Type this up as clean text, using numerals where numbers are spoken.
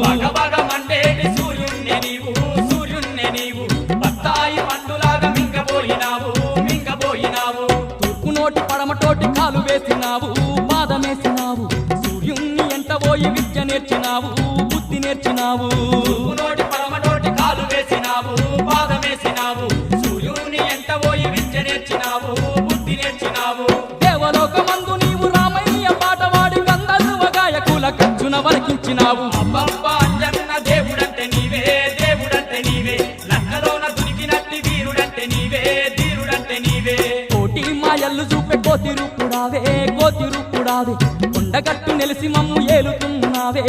భగభగమంటేటి సూర్యున్నే నీవు బత్తాయి పండులాగా మింగబోయినావు తూర్పు నోటి పడమటోటి కాలు వేసినావు పాదమేసినావు సూర్యుణ్ణి ఎంట పోయి విద్య నేర్చినావు బుద్ధి నేర్చినావు నోటి పడమటోటి కాలు వేసినావు పాదమేసినావు సూర్యుని ఎంట పోయి విద్య నేర్చినావు బుద్ధి నేర్చినావు దేవలోకమందు నీవు రామయ్య పాట వాడి గంధర్వ గాయకుల కచ్చున వరకించినావు అబ్బబ్బా అంజన్న దేవుడంటే నీవే లంకలోన దునికినట్టి వీరుడంటే నీవే కోటి మాయల్లు చూపే కోతి రూపుడావే కొండగట్టు నెలిసి మమ్మేలుతున్నావే